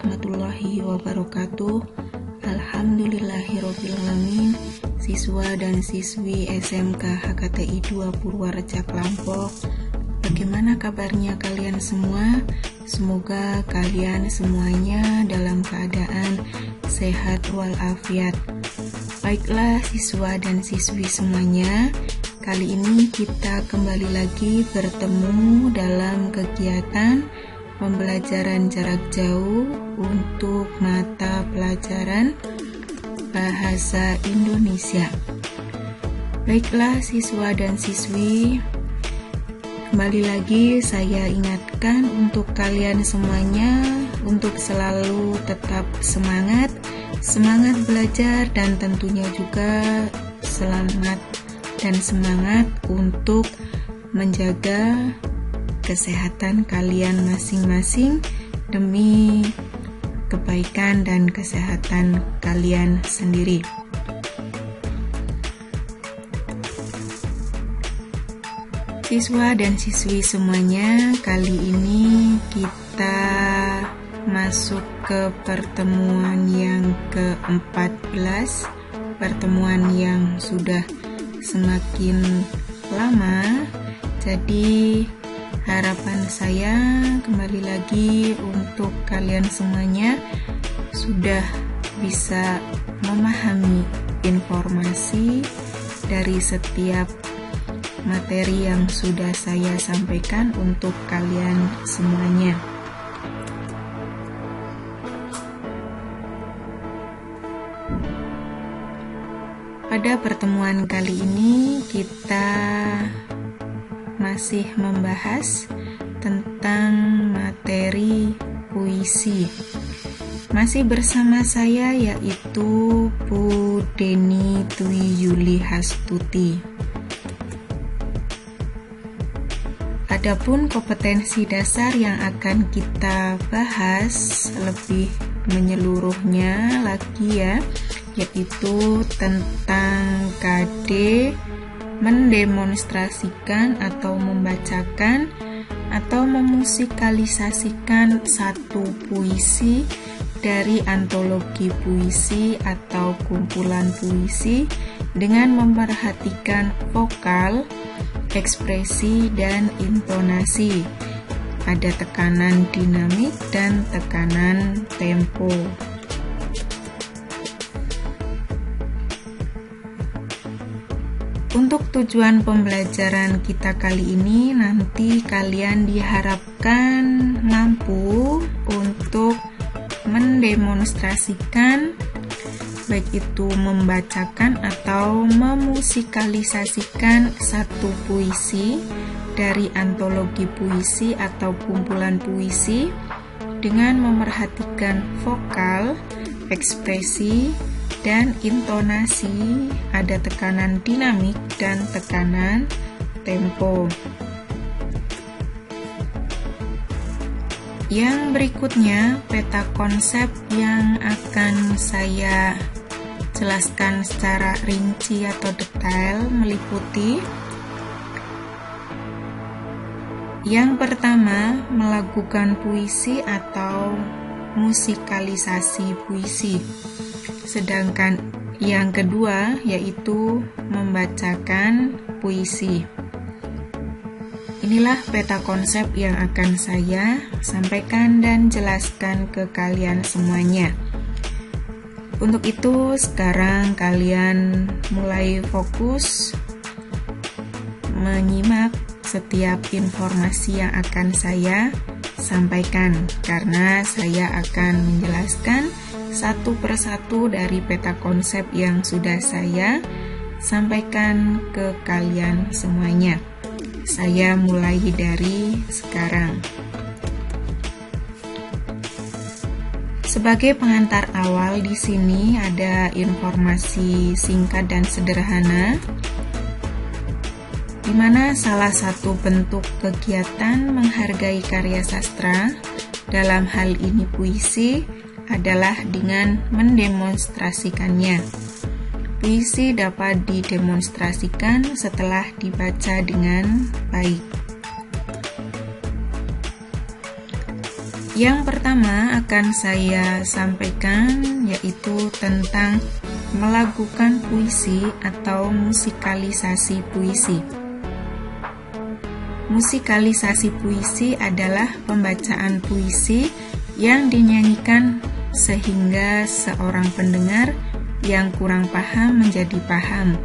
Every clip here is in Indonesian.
warahmatullahi wabarakatuh. Alhamdulillahirobbilalamin. Siswa dan siswi SMK HKTI 2 Purwareja Klampok, bagaimana kabarnya kalian semua? Semoga kalian semuanya dalam keadaan sehat walafiat. Baiklah siswa dan siswi semuanya, kali ini kita kembali lagi bertemu dalam kegiatan pembelajaran jarak jauh untuk mata pelajaran Bahasa Indonesia. Baiklah siswa dan siswi, kembali lagi saya ingatkan untuk kalian semuanya untuk selalu tetap semangat belajar, dan tentunya juga selamat dan semangat untuk menjaga kesehatan kalian masing-masing demi kebaikan dan kesehatan kalian sendiri. Siswa dan siswi semuanya, kali ini kita masuk ke pertemuan yang ke-14, pertemuan yang sudah semakin lama. Jadi harapan saya kembali lagi untuk kalian semuanya sudah bisa memahami informasi dari setiap materi yang sudah saya sampaikan untuk kalian semuanya. Pada pertemuan kali ini kita masih membahas tentang materi puisi. Masih bersama saya yaitu Bu Deni Dwi Yuli Hastuti. Adapun kompetensi dasar yang akan kita bahas lebih menyeluruhnya lagi ya, yaitu tentang KD mendemonstrasikan atau membacakan atau memusikalisasikan satu puisi dari antologi puisi atau kumpulan puisi dengan memperhatikan vokal, ekspresi, dan intonasi. Ada tekanan dinamik dan tekanan tempo. Untuk tujuan pembelajaran kita kali ini, nanti kalian diharapkan mampu untuk mendemonstrasikan, baik itu membacakan atau memusikalisasikan satu puisi dari antologi puisi atau kumpulan puisi dengan memerhatikan vokal, ekspresi, dan intonasi, ada tekanan dinamik dan tekanan tempo. Yang berikutnya, peta konsep yang akan saya jelaskan secara rinci atau detail meliputi: yang pertama, melakukan puisi atau musikalisasi puisi. Sedangkan yang kedua yaitu membacakan puisi. Inilah peta konsep yang akan saya sampaikan dan jelaskan ke kalian semuanya. Untuk itu sekarang kalian mulai fokus menyimak setiap informasi yang akan saya sampaikan, karena saya akan menjelaskan satu persatu dari peta konsep yang sudah saya sampaikan ke kalian semuanya. Saya mulai dari sekarang. Sebagai pengantar awal, di sini ada informasi singkat dan sederhana, di mana salah satu bentuk kegiatan menghargai karya sastra, dalam hal ini puisi, adalah dengan mendemonstrasikannya. Puisi dapat didemonstrasikan setelah dibaca dengan baik. Yang pertama akan saya sampaikan yaitu tentang melakukan puisi atau musikalisasi puisi. Musikalisasi puisi adalah pembacaan puisi yang dinyanyikan sehingga seorang pendengar yang kurang paham menjadi paham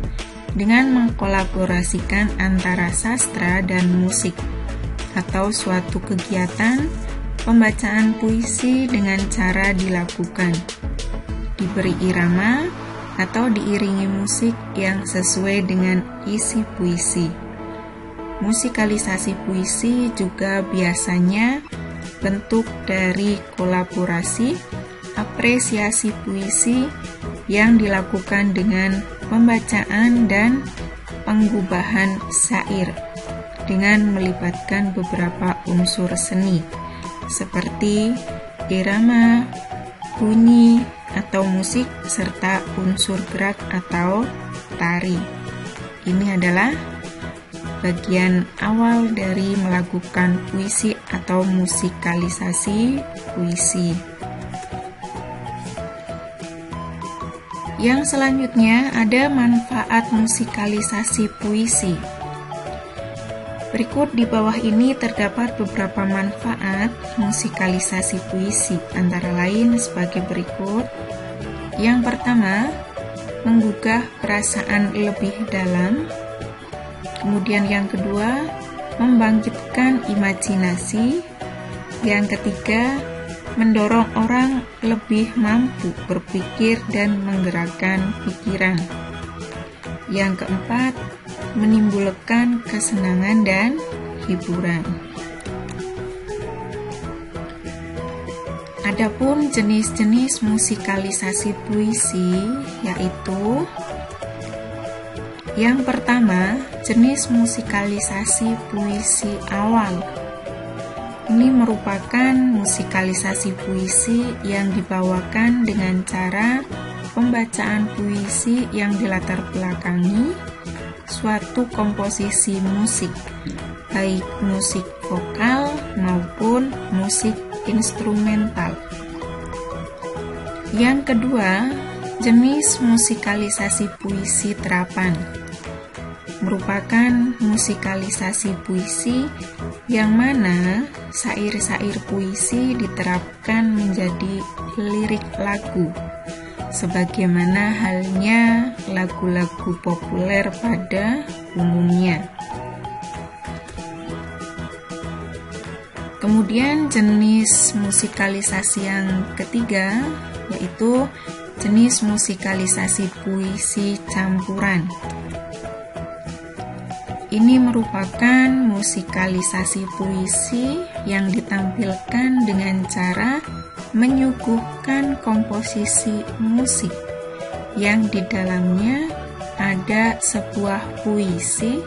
dengan mengkolaborasikan antara sastra dan musik, atau suatu kegiatan pembacaan puisi dengan cara dilakukan, diberi irama atau diiringi musik yang sesuai dengan isi puisi. Musikalisasi puisi juga biasanya bentuk dari kolaborasi, apresiasi puisi yang dilakukan dengan pembacaan dan penggubahan syair dengan melibatkan beberapa unsur seni seperti irama, bunyi, atau musik, serta unsur gerak atau tari. Ini adalah bagian awal dari melakukan puisi atau musikalisasi puisi. Yang selanjutnya ada manfaat musikalisasi puisi. Berikut di bawah ini terdapat beberapa manfaat musikalisasi puisi, antara lain sebagai berikut. Yang pertama, menggugah perasaan lebih dalam. Kemudian yang kedua, membangkitkan imajinasi. Yang ketiga, mendorong orang lebih mampu berpikir dan menggerakkan pikiran. Yang keempat, menimbulkan kesenangan dan hiburan. Adapun jenis-jenis musikalisasi puisi yaitu yang pertama, jenis musikalisasi puisi awal. Ini merupakan musikalisasi puisi yang dibawakan dengan cara pembacaan puisi yang dilatar belakangi suatu komposisi musik, baik musik vokal maupun musik instrumental. Yang kedua, jenis musikalisasi puisi terapan. Merupakan musikalisasi puisi yang mana syair-syair puisi diterapkan menjadi lirik lagu, sebagaimana halnya lagu-lagu populer pada umumnya. Kemudian jenis musikalisasi yang ketiga yaitu jenis musikalisasi puisi campuran. Ini merupakan musikalisasi puisi yang ditampilkan dengan cara menyuguhkan komposisi musik yang di dalamnya ada sebuah puisi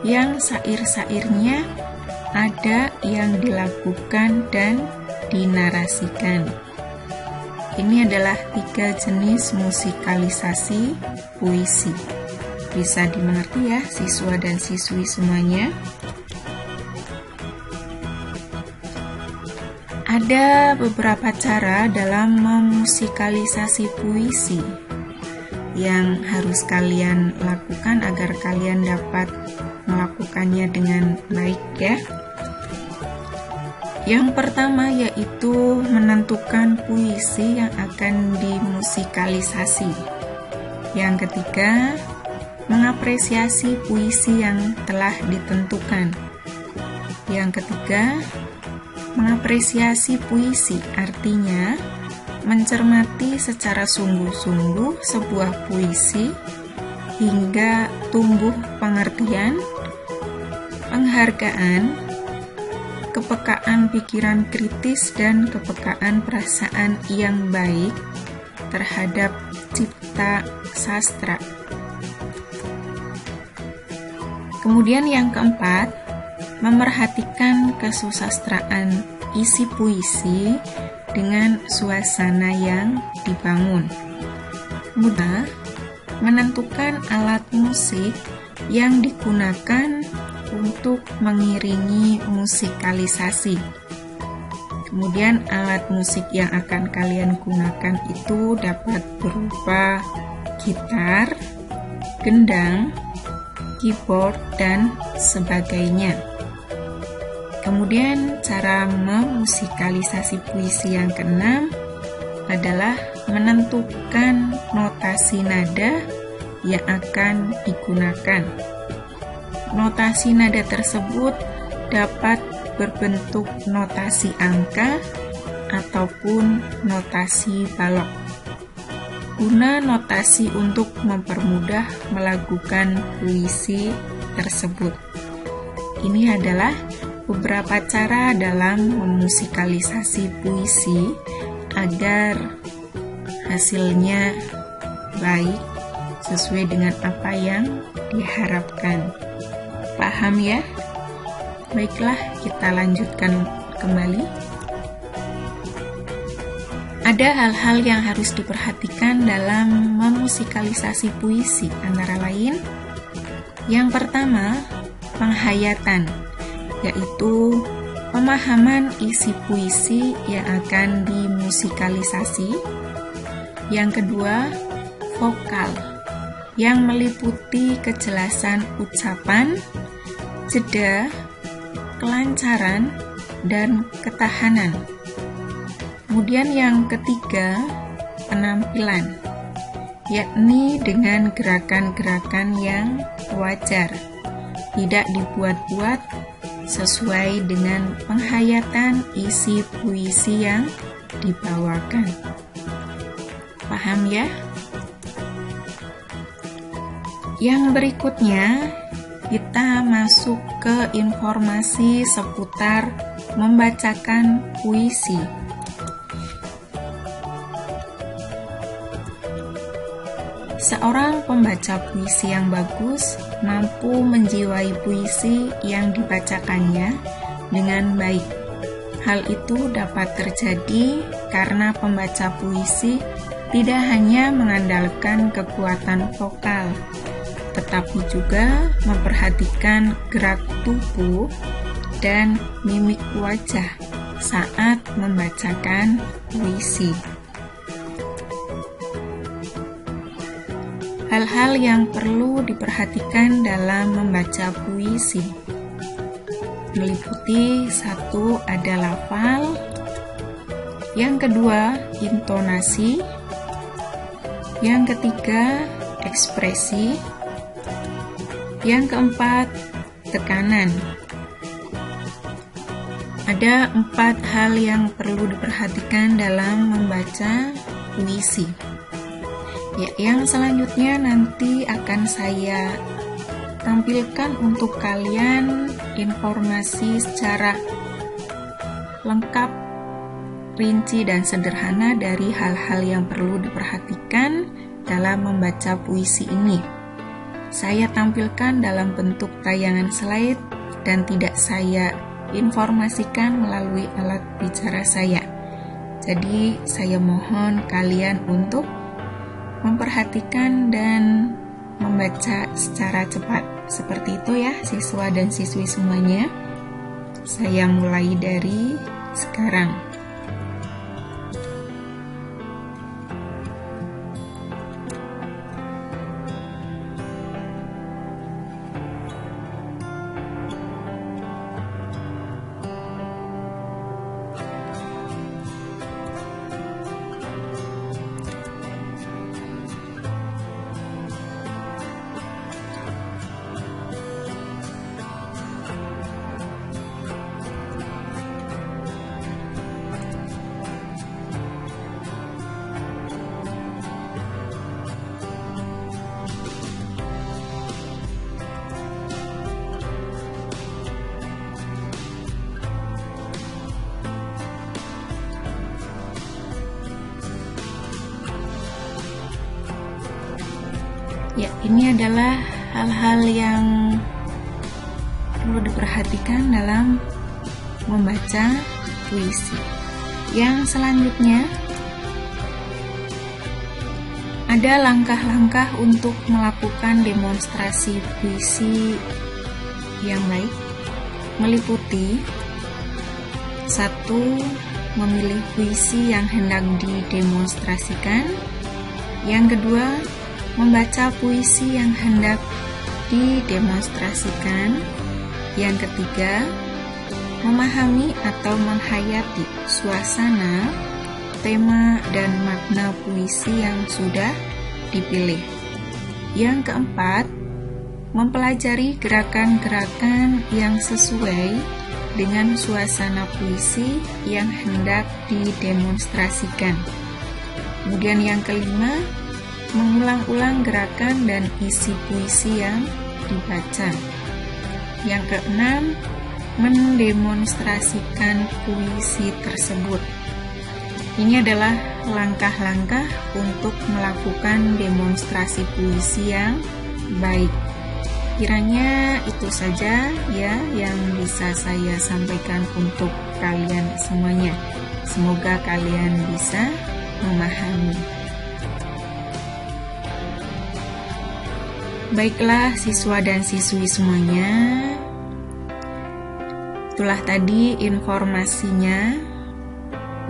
yang syair-syairnya ada yang dilakukan dan dinarasikan. Ini adalah 3 jenis musikalisasi puisi. Bisa dimengerti ya siswa dan siswi semuanya? Ada beberapa cara dalam memusikalisasi puisi yang harus kalian lakukan agar kalian dapat melakukannya dengan baik ya. Yang pertama yaitu menentukan puisi yang akan dimusikalisasi. Yang ketiga, mengapresiasi puisi yang telah ditentukan. Yang ketiga, mengapresiasi puisi artinya mencermati secara sungguh-sungguh sebuah puisi hingga tumbuh pengertian, penghargaan, kepekaan pikiran kritis dan kepekaan perasaan yang baik terhadap cipta sastra. Kemudian yang keempat, memerhatikan kesusastraan isi puisi dengan suasana yang dibangun. Kemudian, menentukan alat musik yang digunakan untuk mengiringi musikalisasi. Kemudian alat musik yang akan kalian gunakan itu dapat berupa gitar, gendang, keyboard, dan sebagainya. Kemudian cara memusikalisasi puisi yang keenam adalah menentukan notasi nada yang akan digunakan. Notasi nada tersebut dapat berbentuk notasi angka ataupun notasi balok. Guna notasi untuk mempermudah melakukan puisi tersebut. Ini adalah beberapa cara dalam memusikalisasi puisi agar hasilnya baik sesuai dengan apa yang diharapkan. Paham ya? Baiklah, kita lanjutkan kembali. Ada hal-hal yang harus diperhatikan dalam memusikalisasi puisi, antara lain yang pertama, penghayatan, yaitu pemahaman isi puisi yang akan dimusikalisasi. Yang kedua, vokal, yang meliputi kejelasan ucapan, jeda, kelancaran, dan ketahanan. Kemudian yang ketiga, penampilan, yakni dengan gerakan-gerakan yang wajar, tidak dibuat-buat, sesuai dengan penghayatan isi puisi yang dibawakan. Paham ya? Yang berikutnya, kita masuk ke informasi seputar membacakan puisi. Seorang pembaca puisi yang bagus mampu menjiwai puisi yang dibacakannya dengan baik. Hal itu dapat terjadi karena pembaca puisi tidak hanya mengandalkan kekuatan vokal, tetapi juga memperhatikan gerak tubuh dan mimik wajah saat membacakan puisi. Hal-hal yang perlu diperhatikan dalam membaca puisi meliputi: satu, ada lafal, yang kedua, intonasi, yang ketiga, ekspresi, yang keempat, tekanan. Ada 4 hal yang perlu diperhatikan dalam membaca puisi. Ya, yang selanjutnya nanti akan saya tampilkan untuk kalian informasi secara lengkap, rinci, dan sederhana dari hal-hal yang perlu diperhatikan dalam membaca puisi ini. Saya tampilkan dalam bentuk tayangan slide dan tidak saya informasikan melalui alat bicara saya. Jadi saya mohon kalian untuk memperhatikan dan membaca secara cepat. Seperti itu ya siswa dan siswi semuanya. Saya mulai dari sekarang. Ya, ini adalah hal-hal yang perlu diperhatikan dalam membaca puisi. Yang selanjutnya, ada langkah-langkah untuk melakukan demonstrasi puisi yang baik, meliputi 1. memilih puisi yang hendak didemonstrasikan. Yang kedua, membaca puisi yang hendak didemonstrasikan. Yang ketiga, memahami atau menghayati suasana, tema, dan makna puisi yang sudah dipilih. Yang keempat, mempelajari gerakan-gerakan yang sesuai dengan suasana puisi yang hendak didemonstrasikan. Kemudian yang kelima, mengulang-ulang gerakan dan isi puisi yang dibaca. Yang keenam, mendemonstrasikan puisi tersebut. Ini adalah langkah-langkah untuk melakukan demonstrasi puisi yang baik. Kiranya itu saja ya yang bisa saya sampaikan untuk kalian semuanya. Semoga kalian bisa memahami. Baiklah siswa dan siswi semuanya, itulah tadi informasinya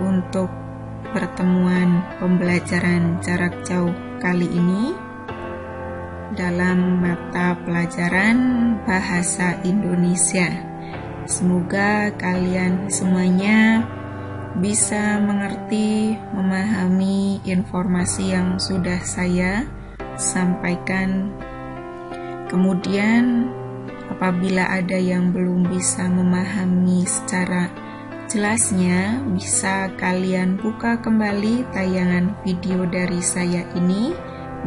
untuk pertemuan pembelajaran jarak jauh kali ini dalam mata pelajaran Bahasa Indonesia. Semoga kalian semuanya bisa mengerti, memahami informasi yang sudah saya sampaikan. Kemudian apabila ada yang belum bisa memahami secara jelasnya, bisa kalian buka kembali tayangan video dari saya ini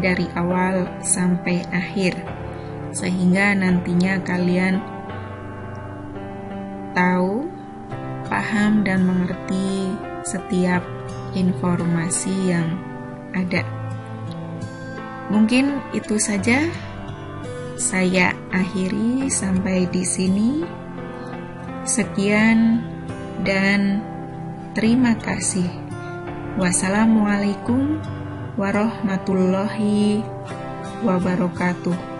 dari awal sampai akhir, sehingga nantinya kalian tahu, paham, dan mengerti setiap informasi yang ada. Mungkin itu saja. Saya akhiri sampai di sini. Sekian dan terima kasih. Wassalamualaikum warahmatullahi wabarakatuh.